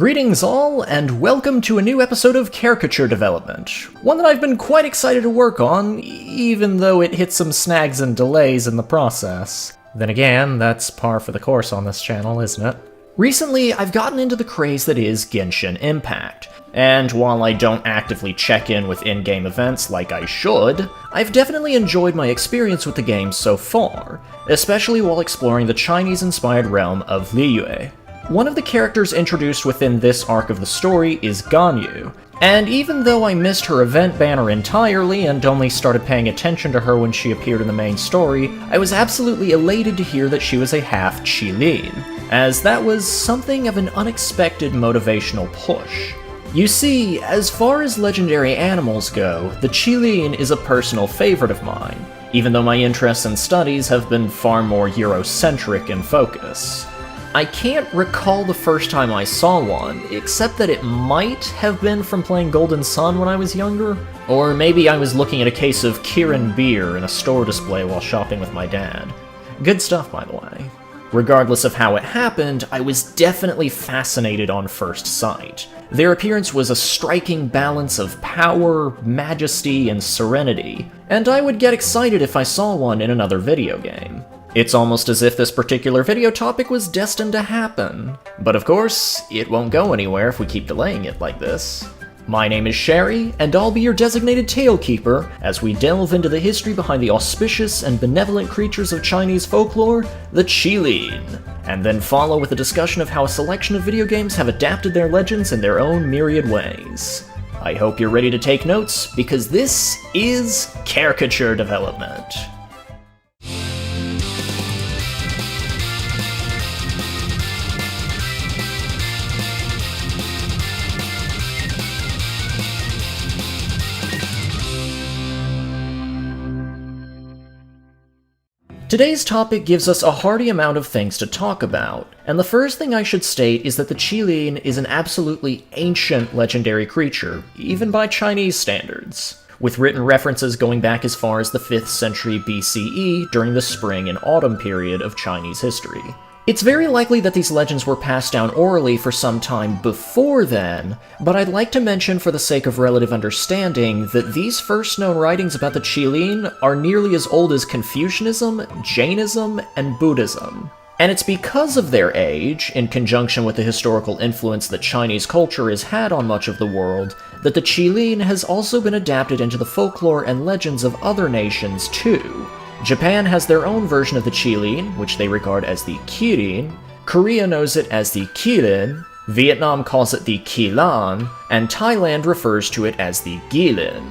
Greetings all, and welcome to a new episode of Caricature Development, one that I've been quite excited to work on, even though it hit some snags and delays in the process. Then again, that's par for the course on this channel, isn't it? Recently, I've gotten into the craze that is Genshin Impact, and while I don't actively check in with in-game events like I should, I've definitely enjoyed my experience with the game so far, especially while exploring the Chinese-inspired realm of Liyue. One of the characters introduced within this arc of the story is Ganyu, and even though I missed her event banner entirely and only started paying attention to her when she appeared in the main story, I was absolutely elated to hear that she was a half Qilin, as that was something of an unexpected motivational push. You see, as far as legendary animals go, the Qilin is a personal favorite of mine, even though my interests and studies have been far more Eurocentric in focus. I can't recall the first time I saw one, except that it might have been from playing Golden Sun when I was younger, or maybe I was looking at a case of Kirin beer in a store display while shopping with my dad. Good stuff, by the way. Regardless of how it happened, I was definitely fascinated on first sight. Their appearance was a striking balance of power, majesty, and serenity, and I would get excited if I saw one in another video game. It's almost as if this particular video topic was destined to happen. But of course, it won't go anywhere if we keep delaying it like this. My name is Sherry, and I'll be your designated Talekeeper as we delve into the history behind the auspicious and benevolent creatures of Chinese folklore, the Qilin, and then follow with a discussion of how a selection of video games have adapted their legends in their own myriad ways. I hope you're ready to take notes, because this is Caricature Development. Today's topic gives us a hearty amount of things to talk about, and the first thing I should state is that the Qilin is an absolutely ancient legendary creature, even by Chinese standards, with written references going back as far as the 5th century BCE during the spring and autumn period of Chinese history. It's very likely that these legends were passed down orally for some time before then, but I'd like to mention for the sake of relative understanding that these first known writings about the Qilin are nearly as old as Confucianism, Jainism, and Buddhism. And it's because of their age, in conjunction with the historical influence that Chinese culture has had on much of the world, that the Qilin has also been adapted into the folklore and legends of other nations too. Japan has their own version of the Qilin, which they regard as the Kirin, Korea knows it as the Qilin, Vietnam calls it the Qilin, and Thailand refers to it as the Qilin.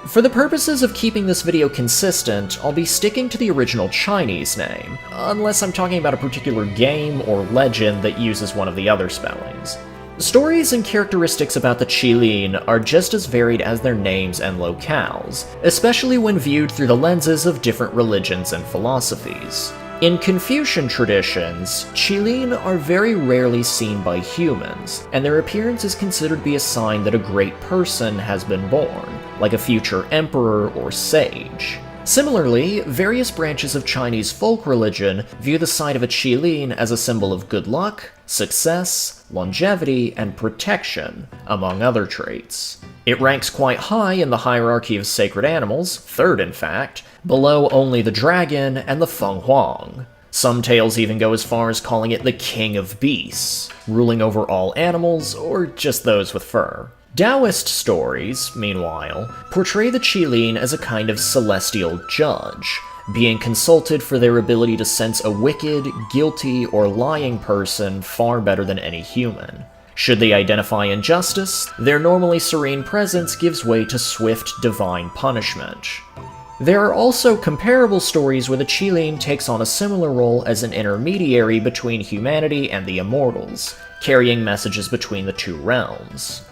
For the purposes of keeping this video consistent, I'll be sticking to the original Chinese name, unless I'm talking about a particular game or legend that uses one of the other spellings. Stories and characteristics about the Qilin are just as varied as their names and locales, especially when viewed through the lenses of different religions and philosophies. In Confucian traditions, Qilin are very rarely seen by humans, and their appearance is considered to be a sign that a great person has been born, like a future emperor or sage. Similarly, various branches of Chinese folk religion view the sight of a Qilin as a symbol of good luck, success, longevity, and protection, among other traits. It ranks quite high in the hierarchy of sacred animals, third in fact, below only the dragon and the Feng Huang. Some tales even go as far as calling it the king of beasts, ruling over all animals, or just those with fur. Taoist stories, meanwhile, portray the Qilin as a kind of celestial judge, being consulted for their ability to sense a wicked, guilty, or lying person far better than any human. Should they identify injustice, their normally serene presence gives way to swift divine punishment. There are also comparable stories where the Qilin takes on a similar role as an intermediary between humanity and the immortals, carrying messages between the two realms.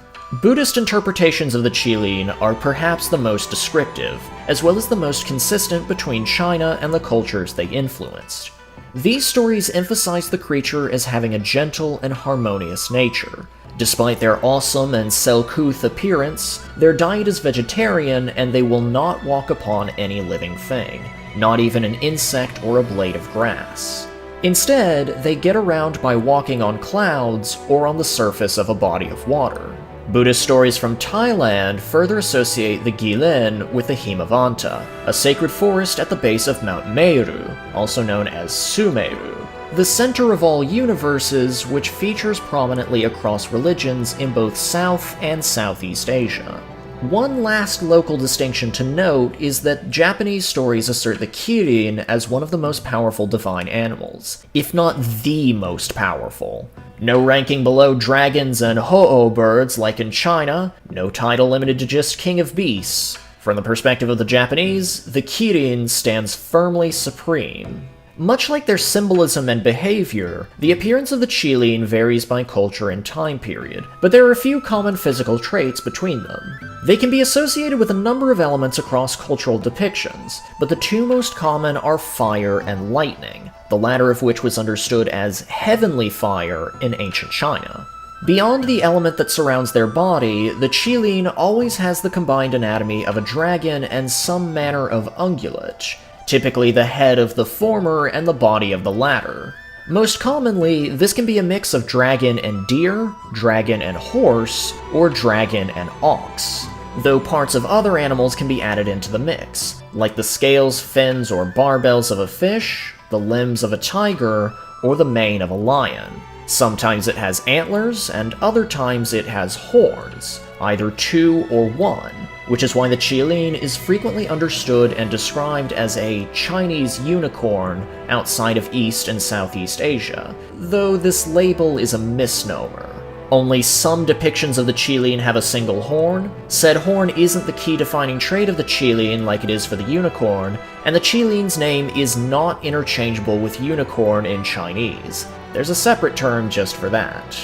Buddhist interpretations of the Qilin are perhaps the most descriptive, as well as the most consistent between China and the cultures they influenced. These stories emphasize the creature as having a gentle and harmonious nature. Despite their awesome and self-couth appearance, their diet is vegetarian and they will not walk upon any living thing, not even an insect or a blade of grass. Instead, they get around by walking on clouds or on the surface of a body of water. Buddhist stories from Thailand further associate the Qilin with the Himavanta, a sacred forest at the base of Mount Meru, also known as Sumeru, the center of all universes, which features prominently across religions in both South and Southeast Asia. One last local distinction to note is that Japanese stories assert the Kirin as one of the most powerful divine animals, if not the most powerful. No ranking below dragons and ho-oh birds like in China, no title limited to just King of Beasts. From the perspective of the Japanese, the Kirin stands firmly supreme. Much like their symbolism and behavior, the appearance of the Qilin varies by culture and time period, but there are a few common physical traits between them. They can be associated with a number of elements across cultural depictions, but the two most common are fire and lightning, the latter of which was understood as heavenly fire in ancient China. Beyond the element that surrounds their body, the Qilin always has the combined anatomy of a dragon and some manner of ungulate, typically the head of the former and the body of the latter. Most commonly, this can be a mix of dragon and deer, dragon and horse, or dragon and ox, though parts of other animals can be added into the mix, like the scales, fins, or barbels of a fish, the limbs of a tiger, or the mane of a lion. Sometimes it has antlers, and other times it has horns, either 2 or 1, which is why the Qilin is frequently understood and described as a Chinese unicorn outside of East and Southeast Asia, though this label is a misnomer. Only some depictions of the Qilin have a single horn, said horn isn't the key defining trait of the Qilin like it is for the unicorn, and the Qilin's name is not interchangeable with unicorn in Chinese. There's a separate term just for that.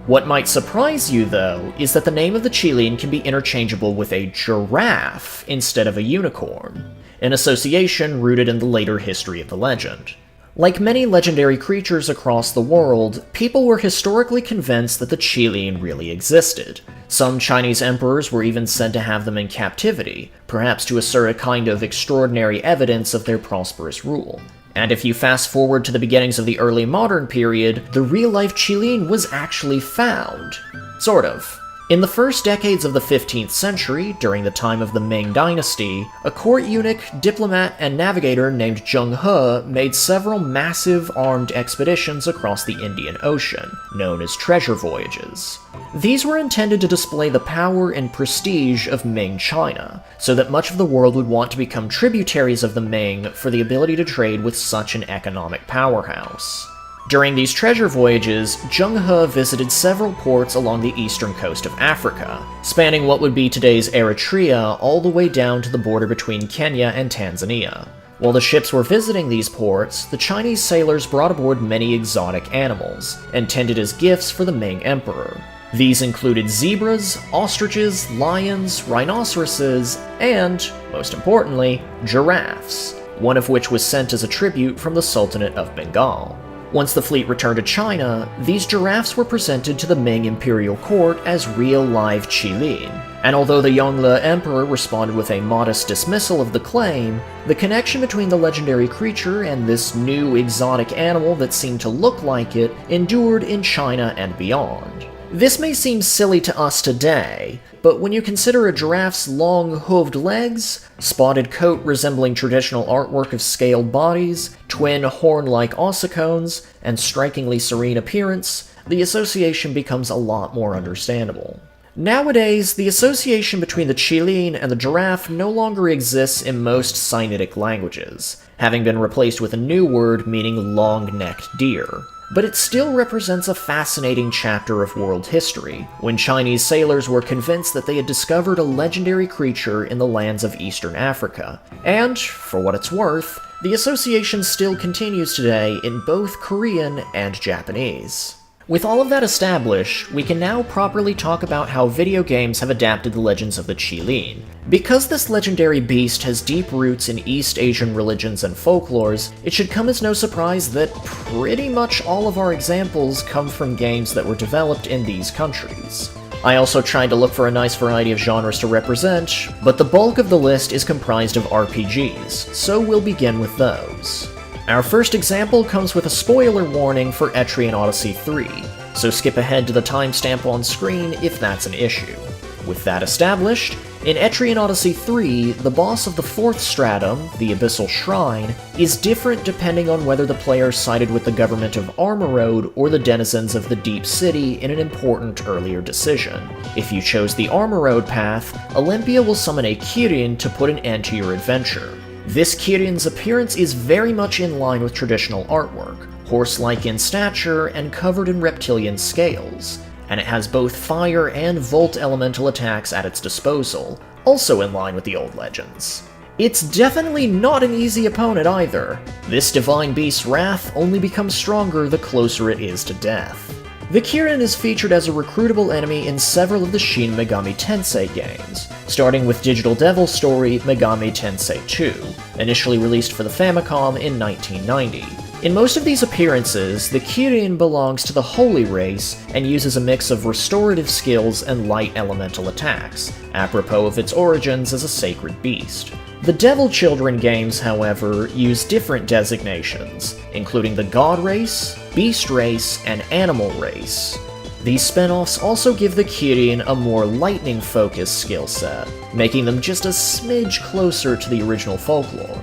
What might surprise you, though, is that the name of the Qilin can be interchangeable with a giraffe instead of a unicorn, an association rooted in the later history of the legend. Like many legendary creatures across the world, people were historically convinced that the Qilin really existed. Some Chinese emperors were even said to have them in captivity, perhaps to assert a kind of extraordinary evidence of their prosperous rule. And if you fast forward to the beginnings of the early modern period, the real-life Qilin was actually found. Sort of. In the first decades of the 15th century, during the time of the Ming Dynasty, a court eunuch, diplomat, and navigator named Zhang He made several massive armed expeditions across the Indian Ocean, known as treasure voyages. These were intended to display the power and prestige of Ming China, so that much of the world would want to become tributaries of the Ming for the ability to trade with such an economic powerhouse. During these treasure voyages, Zhang He visited several ports along the eastern coast of Africa, spanning what would be today's Eritrea all the way down to the border between Kenya and Tanzania. While the ships were visiting these ports, the Chinese sailors brought aboard many exotic animals, intended as gifts for the Ming Emperor. These included zebras, ostriches, lions, rhinoceroses, and, most importantly, giraffes, one of which was sent as a tribute from the Sultanate of Bengal. Once the fleet returned to China, these giraffes were presented to the Ming imperial court as real live Qilin, and although the Yongle emperor responded with a modest dismissal of the claim, the connection between the legendary creature and this new exotic animal that seemed to look like it endured in China and beyond. This may seem silly to us today, but when you consider a giraffe's long hooved legs, spotted coat resembling traditional artwork of scaled bodies, twin horn-like ossicones, and strikingly serene appearance, the association becomes a lot more understandable. Nowadays, the association between the Qilin and the giraffe no longer exists in most Sinitic languages, having been replaced with a new word meaning long-necked deer. But it still represents a fascinating chapter of world history, when Chinese sailors were convinced that they had discovered a legendary creature in the lands of Eastern Africa. And, for what it's worth, the association still continues today in both Korean and Japanese. With all of that established, we can now properly talk about how video games have adapted the legends of the Qilin. Because this legendary beast has deep roots in East Asian religions and folklores, it should come as no surprise that pretty much all of our examples come from games that were developed in these countries. I also tried to look for a nice variety of genres to represent, but the bulk of the list is comprised of RPGs, so we'll begin with those. Our first example comes with a spoiler warning for Etrian Odyssey 3, so skip ahead to the timestamp on screen if that's an issue. With that established, in Etrian Odyssey 3, the boss of the 4th stratum, the Abyssal Shrine, is different depending on whether the player sided with the government of Armorode or the denizens of the Deep City in an important earlier decision. If you chose the Armorode path, Olympia will summon a Kirin to put an end to your adventure. This Kirin's appearance is very much in line with traditional artwork, horse-like in stature and covered in reptilian scales, and it has both fire and volt elemental attacks at its disposal, also in line with the old legends. It's definitely not an easy opponent either. This divine beast's wrath only becomes stronger the closer it is to death. The Kirin is featured as a recruitable enemy in several of the Shin Megami Tensei games, starting with Digital Devil's story Megami Tensei 2, initially released for the Famicom in 1990. In most of these appearances, the Kirin belongs to the Holy Race and uses a mix of restorative skills and light elemental attacks, apropos of its origins as a sacred beast. The Devil Children games, however, use different designations, including the God Race, Beast Race, and Animal Race. These spin-offs also give the Kirin a more lightning-focused skill set, making them just a smidge closer to the original folklore.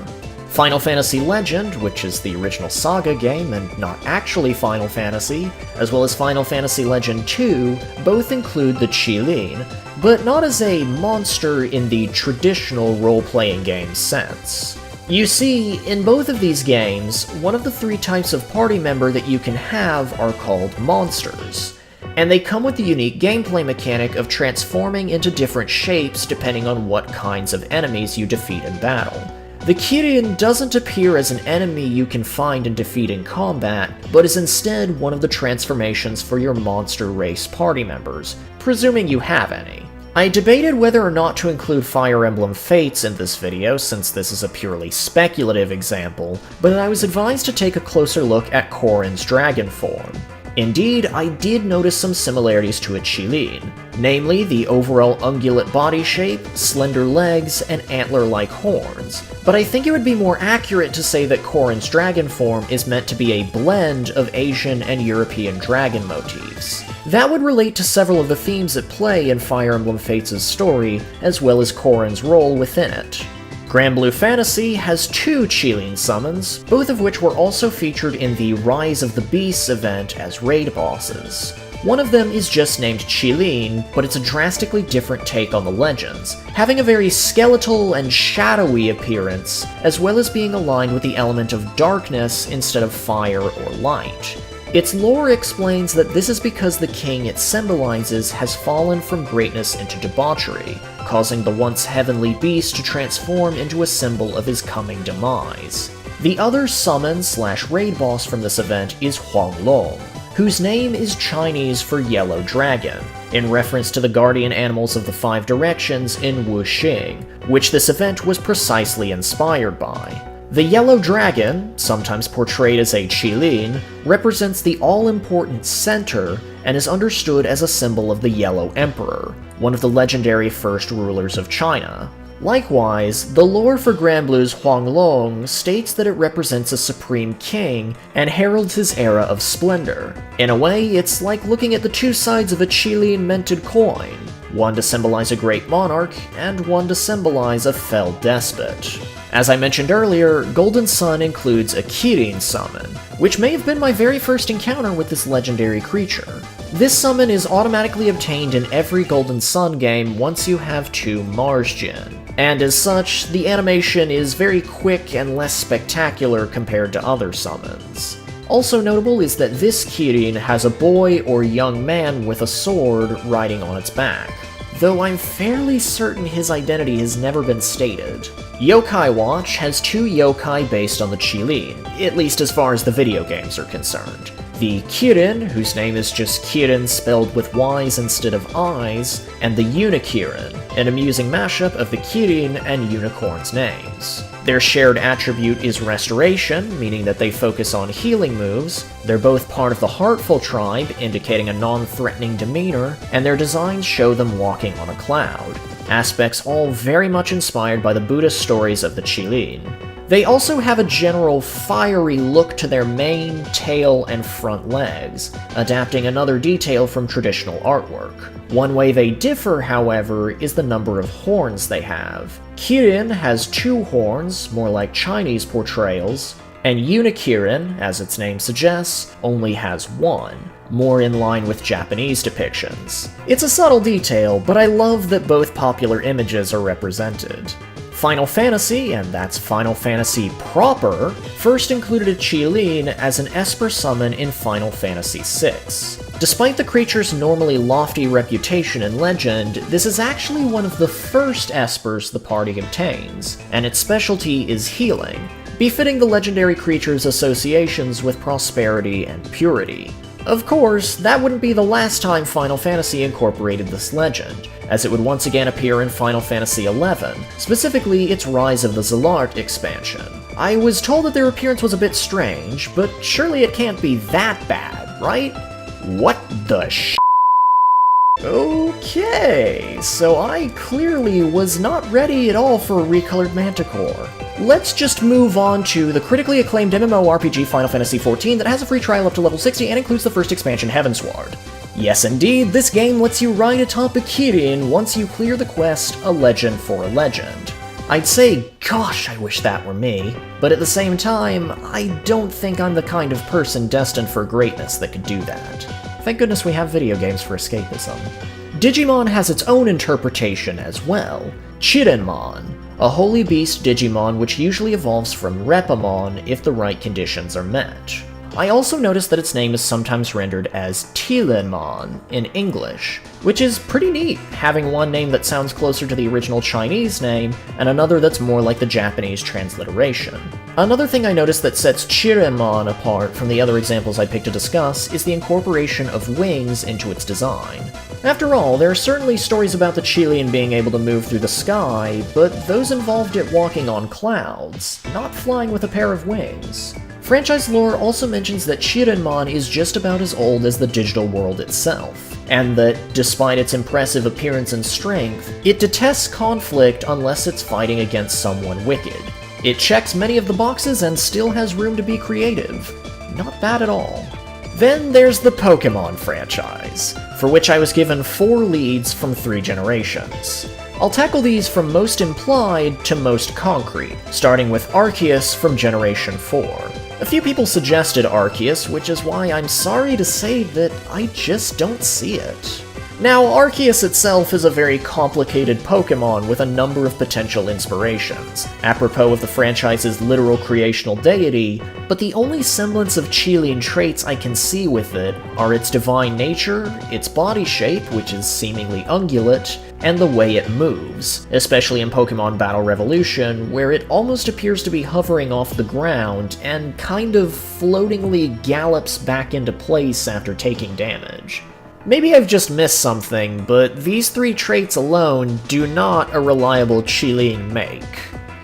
Final Fantasy Legend, which is the original SaGa game and not actually Final Fantasy, as well as Final Fantasy Legend 2, both include the Qilin, but not as a monster in the traditional role-playing game sense. You see, in both of these games, one of the 3 types of party member that you can have are called monsters, and they come with the unique gameplay mechanic of transforming into different shapes depending on what kinds of enemies you defeat in battle. The Kirin doesn't appear as an enemy you can find and defeat in combat, but is instead one of the transformations for your monster race party members, presuming you have any. I debated whether or not to include Fire Emblem Fates in this video since this is a purely speculative example, but I was advised to take a closer look at Kirin's dragon form. Indeed, I did notice some similarities to a Qilin, namely the overall ungulate body shape, slender legs, and antler-like horns, but I think it would be more accurate to say that Kirin's dragon form is meant to be a blend of Asian and European dragon motifs. That would relate to several of the themes at play in Fire Emblem Fates' story, as well as Kirin's role within it. Granblue Fantasy has 2 Qilin summons, both of which were also featured in the Rise of the Beasts event as raid bosses. One of them is just named Qilin, but it's a drastically different take on the legends, having a very skeletal and shadowy appearance, as well as being aligned with the element of darkness instead of fire or light. Its lore explains that this is because the king it symbolizes has fallen from greatness into debauchery, causing the once heavenly beast to transform into a symbol of his coming demise. The other summon/raid boss from this event is Huanglong, whose name is Chinese for Yellow Dragon, in reference to the guardian animals of the 5 directions in Wuxing, which this event was precisely inspired by. The Yellow Dragon, sometimes portrayed as a Qilin, represents the all-important center and is understood as a symbol of the Yellow Emperor, one of the legendary first rulers of China. Likewise, the lore for Granblue's Huanglong states that it represents a supreme king and heralds his era of splendor. In a way, it's like looking at the 2 sides of a Qilin minted coin, one to symbolize a great monarch, and one to symbolize a fell despot. As I mentioned earlier, Golden Sun includes a Kirin summon, which may have been my very first encounter with this legendary creature. This summon is automatically obtained in every Golden Sun game once you have 2 Mars Gen, and as such, the animation is very quick and less spectacular compared to other summons. Also notable is that this Kirin has a boy or young man with a sword riding on its back, though I'm fairly certain his identity has never been stated. Yokai Watch has 2 yokai based on the Qilin, at least as far as the video games are concerned. The Kirin, whose name is just Kirin spelled with Y's instead of I's, and the Unikirin, an amusing mashup of the Kirin and Unicorn's names. Their shared attribute is Restoration, meaning that they focus on healing moves. They're both part of the Heartful tribe, indicating a non-threatening demeanor, and their designs show them walking on a cloud. Aspects all very much inspired by the Buddhist stories of the Qilin. They also have a general fiery look to their mane, tail, and front legs, adapting another detail from traditional artwork. One way they differ, however, is the number of horns they have. Kirin has 2 horns, more like Chinese portrayals, and Unikirin, as its name suggests, only has 1, more in line with Japanese depictions. It's a subtle detail, but I love that both popular images are represented. Final Fantasy, and that's Final Fantasy proper, first included a Qilin as an Esper summon in Final Fantasy VI. Despite the creature's normally lofty reputation and legend, this is actually one of the first Espers the party obtains, and its specialty is healing, befitting the legendary creature's associations with prosperity and purity. Of course, that wouldn't be the last time Final Fantasy incorporated this legend, as it would once again appear in Final Fantasy XI, specifically its Rise of the Zilart expansion. I was told that their appearance was a bit strange, but surely it can't be that bad, right? What the sh**? Okay, so I clearly was not ready at all for a recolored Manticore. Let's just move on to the critically acclaimed MMORPG Final Fantasy XIV that has a free trial up to level 60 and includes the first expansion, Heavensward. Yes indeed, this game lets you ride atop a Kirin once you clear the quest, A Legend for a Legend. I'd say, gosh, I wish that were me, but at the same time, I don't think I'm the kind of person destined for greatness that could do that. Thank goodness we have video games for escapism. Digimon has its own interpretation as well, Chirinmon, a holy beast Digimon which usually evolves from Repamon if the right conditions are met. I also noticed that its name is sometimes rendered as Tilinmon in English, which is pretty neat, having one name that sounds closer to the original Chinese name, and another that's more like the Japanese transliteration. Another thing I noticed that sets Chirinmon apart from the other examples I picked to discuss is the incorporation of wings into its design. After all, there are certainly stories about the Qilin being able to move through the sky, but those involved it walking on clouds, not flying with a pair of wings. Franchise lore also mentions that Chirinmon is just about as old as the digital world itself, and that, despite its impressive appearance and strength, it detests conflict unless it's fighting against someone wicked. It checks many of the boxes and still has room to be creative. Not bad at all. Then there's the Pokemon franchise, for which I was given 4 leads from 3 generations. I'll tackle these from most implied to most concrete, starting with Arceus from Generation 4. A few people suggested Arceus, which is why I'm sorry to say that I just don't see it. Now, Arceus itself is a very complicated Pokemon with a number of potential inspirations, apropos of the franchise's literal creational deity, but the only semblance of Qilin traits I can see with it are its divine nature, its body shape, which is seemingly ungulate, and the way it moves, especially in Pokemon Battle Revolution, where it almost appears to be hovering off the ground and kind of floatingly gallops back into place after taking damage. Maybe I've just missed something, but these 3 traits alone do not a reliable Qilin make.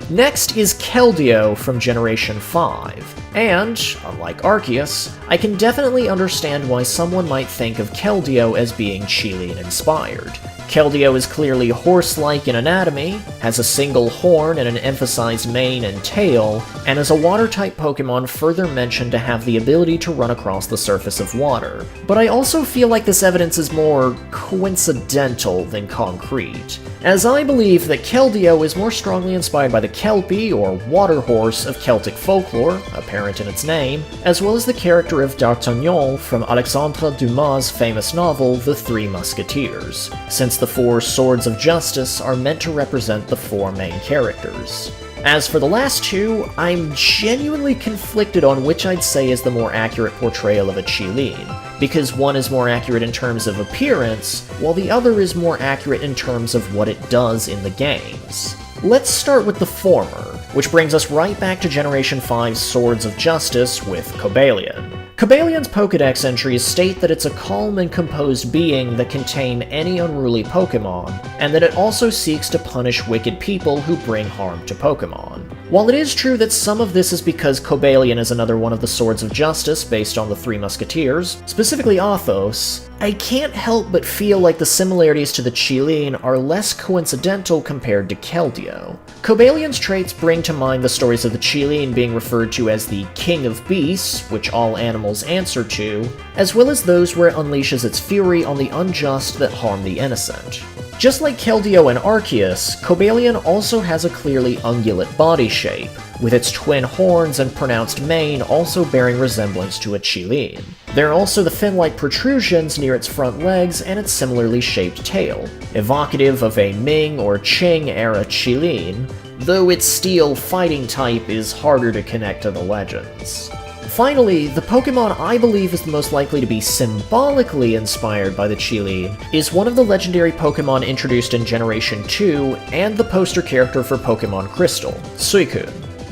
Next is Keldeo from Generation 5, and, unlike Arceus, I can definitely understand why someone might think of Keldeo as being Qilin inspired. Keldeo is clearly horse-like in anatomy, has a single horn and an emphasized mane and tail, and is a water-type Pokemon further mentioned to have the ability to run across the surface of water. But I also feel like this evidence is more coincidental than concrete, as I believe that Keldeo is more strongly inspired by the Kelpie, or water horse, of Celtic folklore, apparent in its name, as well as the character of D'Artagnan from Alexandre Dumas' famous novel The Three Musketeers, since the 4 Swords of Justice are meant to represent the 4 main characters. As for the last 2, I'm genuinely conflicted on which I'd say is the more accurate portrayal of a Qilin, because one is more accurate in terms of appearance, while the other is more accurate in terms of what it does in the games. Let's start with the former, which brings us right back to Generation 5's Swords of Justice with Cobalion. Cobalion's Pokédex entries state that it's a calm and composed being that can tame any unruly Pokémon, and that it also seeks to punish wicked people who bring harm to Pokémon. While it is true that some of this is because Cobalion is another one of the Swords of Justice based on the Three Musketeers, specifically Athos, I can't help but feel like the similarities to the Qilin are less coincidental compared to Keldeo. Cobalion's traits bring to mind the stories of the Qilin being referred to as the King of Beasts, which all animals answer to, as well as those where it unleashes its fury on the unjust that harm the innocent. Just like Keldeo and Arceus, Cobalion also has a clearly ungulate body shape, with its twin horns and pronounced mane also bearing resemblance to a Qilin. There are also the fin-like protrusions near its front legs and its similarly shaped tail, evocative of a Ming or Qing era Qilin, though its steel fighting type is harder to connect to the legends. Finally, the Pokemon I believe is the most likely to be symbolically inspired by the Qilin is one of the legendary Pokemon introduced in Generation 2 and the poster character for Pokemon Crystal, Suicune.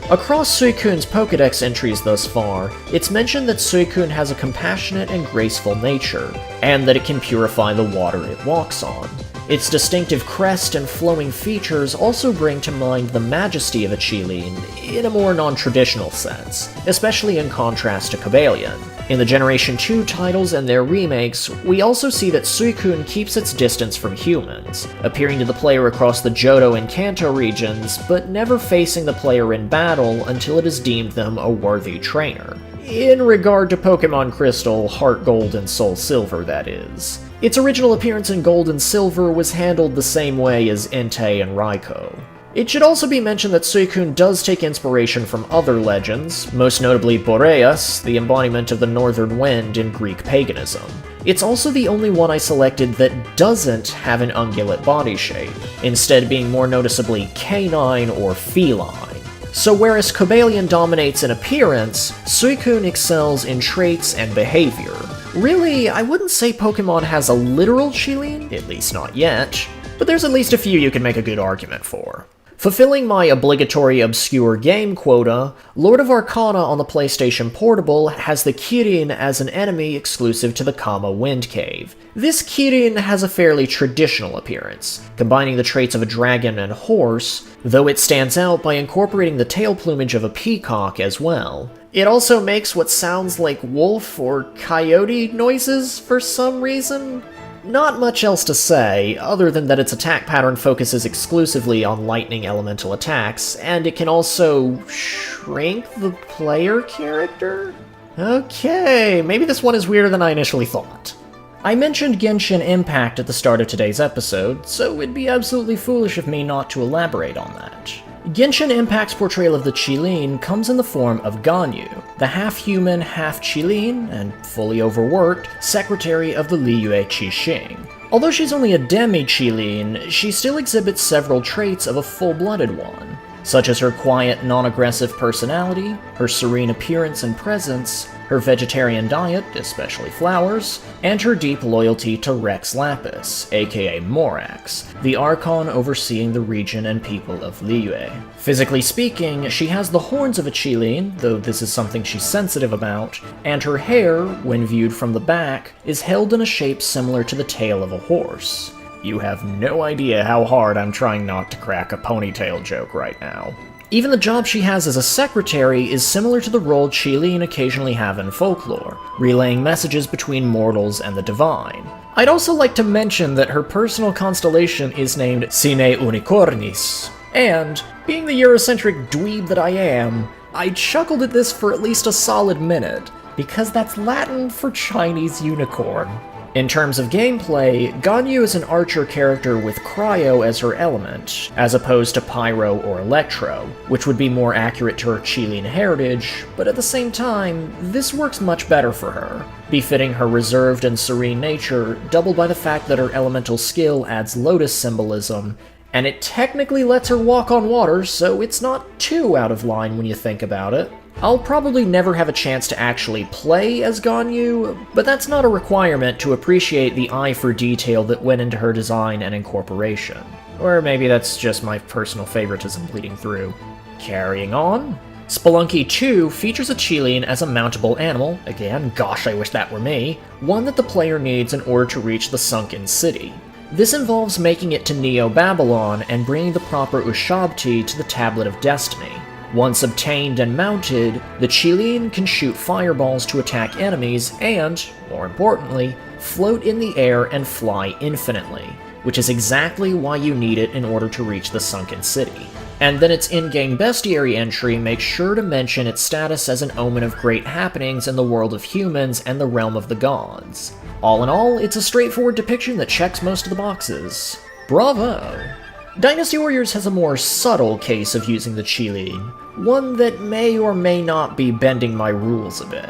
Across Suicune's Pokedex entries thus far, it's mentioned that Suicune has a compassionate and graceful nature, and that it can purify the water it walks on. Its distinctive crest and flowing features also bring to mind the majesty of a Qilin in a more non-traditional sense, especially in contrast to Cobalion. In the Generation 2 titles and their remakes, we also see that Suicune keeps its distance from humans, appearing to the player across the Johto and Kanto regions, but never facing the player in battle until it has deemed them a worthy trainer. In regard to Pokemon Crystal, Heart Gold, and Soul Silver, that is. Its original appearance in Gold and Silver was handled the same way as Entei and Raikou. It should also be mentioned that Suicune does take inspiration from other legends, most notably Boreas, the embodiment of the northern wind in Greek paganism. It's also the only one I selected that doesn't have an ungulate body shape, instead being more noticeably canine or feline. So whereas Cobalion dominates in appearance, Suicune excels in traits and behavior. Really, I wouldn't say Pokemon has a literal Qilin, at least not yet, but there's at least a few you can make a good argument for. Fulfilling my obligatory obscure game quota, Lord of Arcana on the PlayStation Portable has the Kirin as an enemy exclusive to the Kama Wind Cave. This Kirin has a fairly traditional appearance, combining the traits of a dragon and horse, though it stands out by incorporating the tail plumage of a peacock as well. It also makes what sounds like wolf or coyote noises for some reason. Not much else to say, other than that its attack pattern focuses exclusively on lightning elemental attacks, and it can also shrink the player character? Okay, maybe this one is weirder than I initially thought. I mentioned Genshin Impact at the start of today's episode, so it'd be absolutely foolish of me not to elaborate on that. Genshin Impact's portrayal of the Qilin comes in the form of Ganyu, the half-human, half-Qilin, and fully overworked, secretary of the Liyue Qixing. Although she's only a demi-Qilin, she still exhibits several traits of a full-blooded one, such as her quiet, non-aggressive personality, her serene appearance and presence, her vegetarian diet, especially flowers, and her deep loyalty to Rex Lapis, aka Morax, the Archon overseeing the region and people of Liyue. Physically speaking, she has the horns of a Qilin, though this is something she's sensitive about, and her hair, when viewed from the back, is held in a shape similar to the tail of a horse. You have no idea how hard I'm trying not to crack a ponytail joke right now. Even the job she has as a secretary is similar to the role Qilin occasionally have in folklore, relaying messages between mortals and the divine. I'd also like to mention that her personal constellation is named Sine Unicornis, and, being the Eurocentric dweeb that I am, I chuckled at this for at least a solid minute, because that's Latin for Chinese unicorn. In terms of gameplay, Ganyu is an archer character with Cryo as her element, as opposed to Pyro or Electro, which would be more accurate to her Qilin heritage, but at the same time, this works much better for her, befitting her reserved and serene nature, doubled by the fact that her elemental skill adds lotus symbolism, and it technically lets her walk on water, so it's not too out of line when you think about it. I'll probably never have a chance to actually play as Ganyu, but that's not a requirement to appreciate the eye for detail that went into her design and incorporation. Or maybe that's just my personal favoritism bleeding through. Carrying on. Spelunky 2 features a Qilin as a mountable animal, again, gosh I wish that were me, one that the player needs in order to reach the Sunken City. This involves making it to Neo-Babylon and bringing the proper Ushabti to the Tablet of Destiny. Once obtained and mounted, the Qilin can shoot fireballs to attack enemies and, more importantly, float in the air and fly infinitely, which is exactly why you need it in order to reach the sunken city. And then its in-game bestiary entry makes sure to mention its status as an omen of great happenings in the world of humans and the realm of the gods. All in all, it's a straightforward depiction that checks most of the boxes. Bravo! Dynasty Warriors has a more subtle case of using the Qilin, one that may or may not be bending my rules a bit.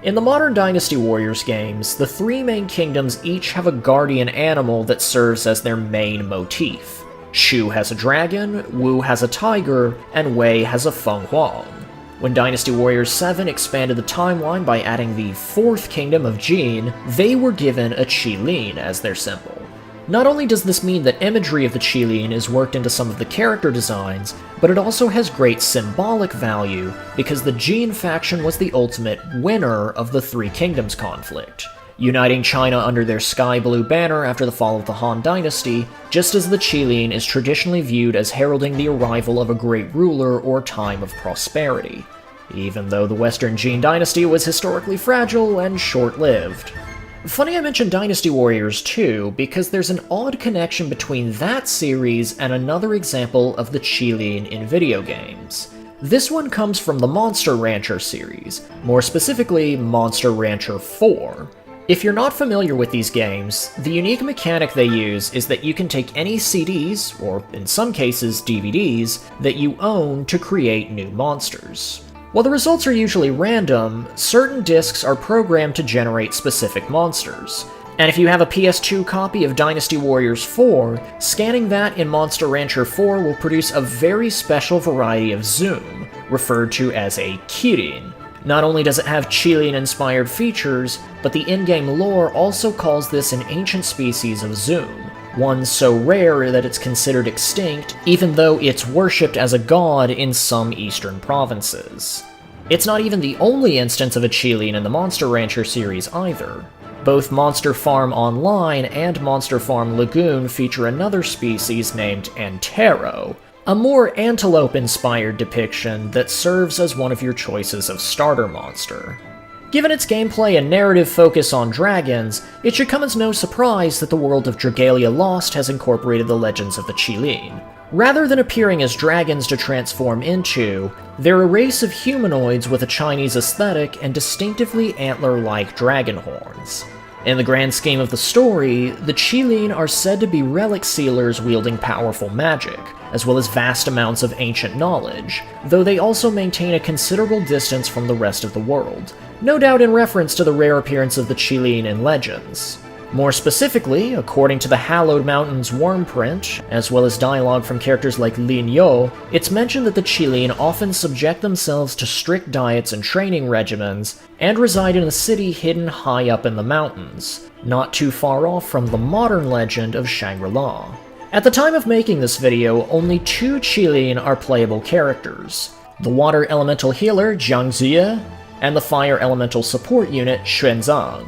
In the modern Dynasty Warriors games, the three main kingdoms each have a guardian animal that serves as their main motif. Shu has a dragon, Wu has a tiger, and Wei has a feng huang. When Dynasty Warriors 7 expanded the timeline by adding the fourth kingdom of Jin, they were given a Qilin as their symbol. Not only does this mean that imagery of the Qilin is worked into some of the character designs, but it also has great symbolic value because the Jin faction was the ultimate winner of the Three Kingdoms conflict, uniting China under their sky blue banner after the fall of the Han Dynasty, just as the Qilin is traditionally viewed as heralding the arrival of a great ruler or time of prosperity, even though the Western Jin Dynasty was historically fragile and short-lived. Funny I mentioned Dynasty Warriors too, because there's an odd connection between that series and another example of the Qilin in video games. This one comes from the Monster Rancher series, more specifically Monster Rancher 4. If you're not familiar with these games, the unique mechanic they use is that you can take any CDs, or in some cases DVDs, that you own to create new monsters. While the results are usually random, certain discs are programmed to generate specific monsters. And if you have a PS2 copy of Dynasty Warriors 4, scanning that in Monster Rancher 4 will produce a very special variety of Zoom, referred to as a Kirin. Not only does it have Qilin-inspired features, but the in-game lore also calls this an ancient species of Zoom, one so rare that it's considered extinct, even though it's worshipped as a god in some eastern provinces. It's not even the only instance of a Qilin in the Monster Rancher series either. Both Monster Farm Online and Monster Farm Lagoon feature another species named Antero, a more antelope-inspired depiction that serves as one of your choices of starter monster. Given its gameplay and narrative focus on dragons, it should come as no surprise that the world of Draglia Lost has incorporated the legends of the Qilin. Rather than appearing as dragons to transform into, they're a race of humanoids with a Chinese aesthetic and distinctively antler-like dragon horns. In the grand scheme of the story, the Qilin are said to be relic sealers wielding powerful magic, as well as vast amounts of ancient knowledge, though they also maintain a considerable distance from the rest of the world, no doubt in reference to the rare appearance of the Qilin in legends. More specifically, according to the Hallowed Mountains worm print, as well as dialogue from characters like Lin Yo, it's mentioned that the Qilin often subject themselves to strict diets and training regimens, and reside in a city hidden high up in the mountains, not too far off from the modern legend of Shangri-La. At the time of making this video, only 2 Qilin are playable characters: the water elemental healer Zhang Liao, and the fire elemental support unit Xuanzang.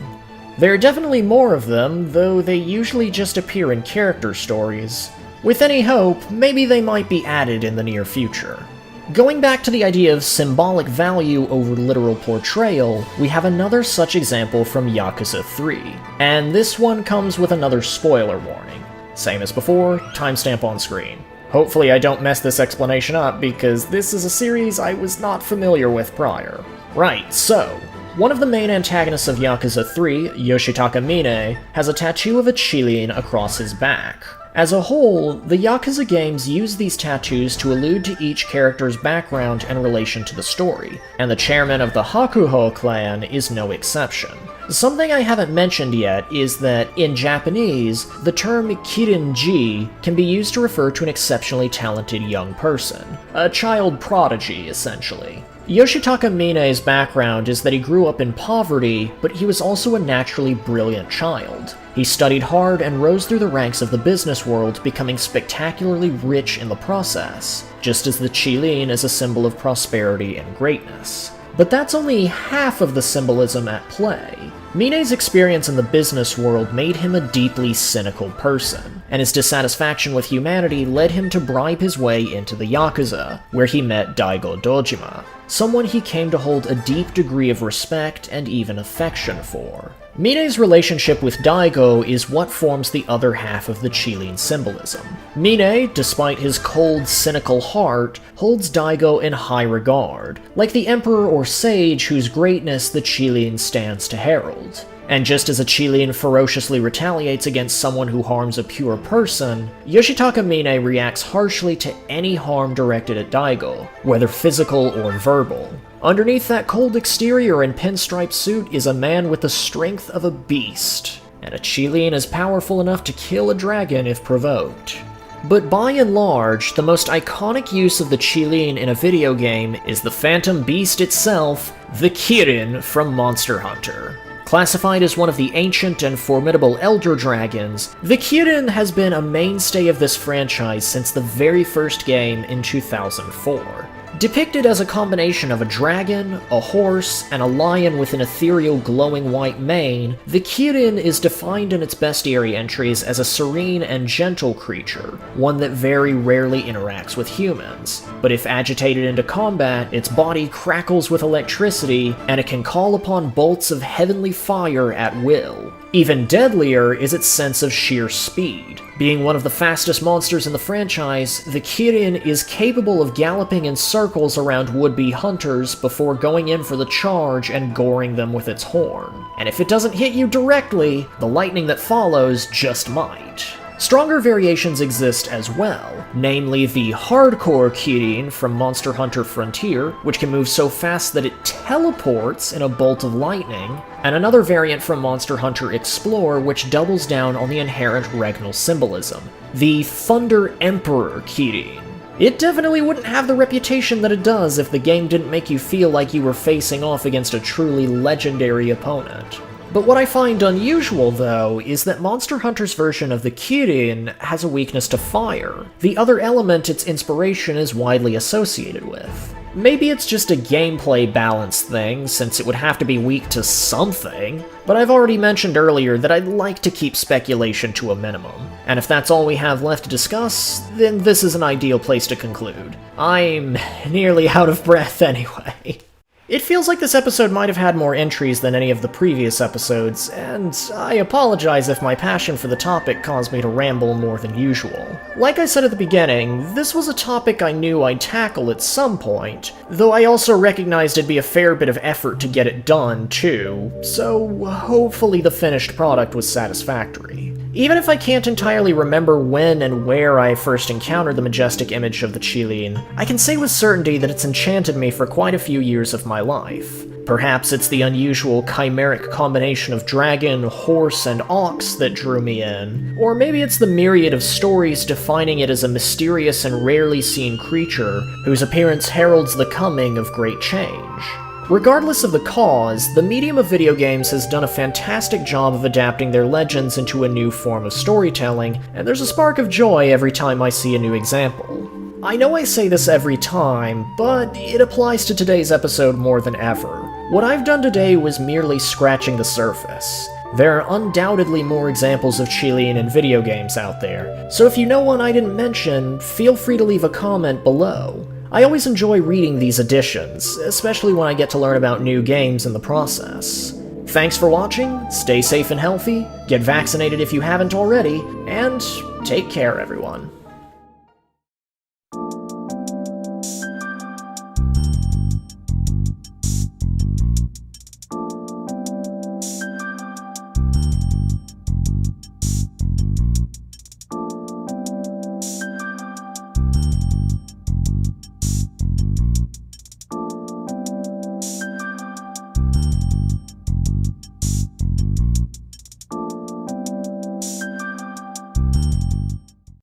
There are definitely more of them, though they usually just appear in character stories. With any hope, maybe they might be added in the near future. Going back to the idea of symbolic value over literal portrayal, we have another such example from Yakuza 3, and this one comes with another spoiler warning. Same as before, timestamp on screen. Hopefully I don't mess this explanation up, because this is a series I was not familiar with prior. Right, so, one of the main antagonists of Yakuza 3, Yoshitaka Mine, has a tattoo of a Qilin across his back. As a whole, the Yakuza games use these tattoos to allude to each character's background and relation to the story, and the chairman of the Hakuho clan is no exception. Something I haven't mentioned yet is that, in Japanese, the term Kirin-ji can be used to refer to an exceptionally talented young person, a child prodigy, essentially. Yoshitaka Mine's background is that he grew up in poverty, but he was also a naturally brilliant child. He studied hard and rose through the ranks of the business world, becoming spectacularly rich in the process, just as the Qilin is a symbol of prosperity and greatness. But that's only half of the symbolism at play. Mine's experience in the business world made him a deeply cynical person, and his dissatisfaction with humanity led him to bribe his way into the Yakuza, where he met Daigo Dojima, someone he came to hold a deep degree of respect and even affection for. Mine's relationship with Daigo is what forms the other half of the Qilin symbolism. Mine, despite his cold, cynical heart, holds Daigo in high regard, like the emperor or sage whose greatness the Qilin stands to herald. And just as a Qilin ferociously retaliates against someone who harms a pure person, Yoshitaka Mine reacts harshly to any harm directed at Daigo, whether physical or verbal. Underneath that cold exterior and pinstripe suit is a man with the strength of a beast, and a Qilin is powerful enough to kill a dragon if provoked. But by and large, the most iconic use of the Qilin in a video game is the phantom beast itself, the Kirin from Monster Hunter. Classified as one of the ancient and formidable elder dragons, the Kirin has been a mainstay of this franchise since the very first game in 2004. Depicted as a combination of a dragon, a horse, and a lion with an ethereal glowing white mane, the Kirin is defined in its bestiary entries as a serene and gentle creature, one that very rarely interacts with humans. But if agitated into combat, its body crackles with electricity, and it can call upon bolts of heavenly fire at will. Even deadlier is its sense of sheer speed. Being one of the fastest monsters in the franchise, the Kirin is capable of galloping in circles around would-be hunters before going in for the charge and goring them with its horn. And if it doesn't hit you directly, the lightning that follows just might. Stronger variations exist as well, namely the Hardcore Kirin from Monster Hunter Frontier, which can move so fast that it teleports in a bolt of lightning, and another variant from Monster Hunter Explore which doubles down on the inherent regnal symbolism, the Thunder Emperor Kirin. It definitely wouldn't have the reputation that it does if the game didn't make you feel like you were facing off against a truly legendary opponent. But what I find unusual, though, is that Monster Hunter's version of the Kirin has a weakness to fire, the other element its inspiration is widely associated with. Maybe it's just a gameplay balance thing, since it would have to be weak to something, but I've already mentioned earlier that I'd like to keep speculation to a minimum, and if that's all we have left to discuss, then this is an ideal place to conclude. I'm nearly out of breath anyway. It feels like this episode might have had more entries than any of the previous episodes, and I apologize if my passion for the topic caused me to ramble more than usual. Like I said at the beginning, this was a topic I knew I'd tackle at some point, though I also recognized it'd be a fair bit of effort to get it done, too, so hopefully the finished product was satisfactory. Even if I can't entirely remember when and where I first encountered the majestic image of the Qilin, I can say with certainty that it's enchanted me for quite a few years of my life. Perhaps it's the unusual chimeric combination of dragon, horse, and ox that drew me in, or maybe it's the myriad of stories defining it as a mysterious and rarely seen creature whose appearance heralds the coming of great change. Regardless of the cause, the medium of video games has done a fantastic job of adapting their legends into a new form of storytelling, and there's a spark of joy every time I see a new example. I know I say this every time, but it applies to today's episode more than ever. What I've done today was merely scratching the surface. There are undoubtedly more examples of Qilin in video games out there, so if you know one I didn't mention, feel free to leave a comment below. I always enjoy reading these editions, especially when I get to learn about new games in the process. Thanks for watching, stay safe and healthy, get vaccinated if you haven't already, and take care everyone.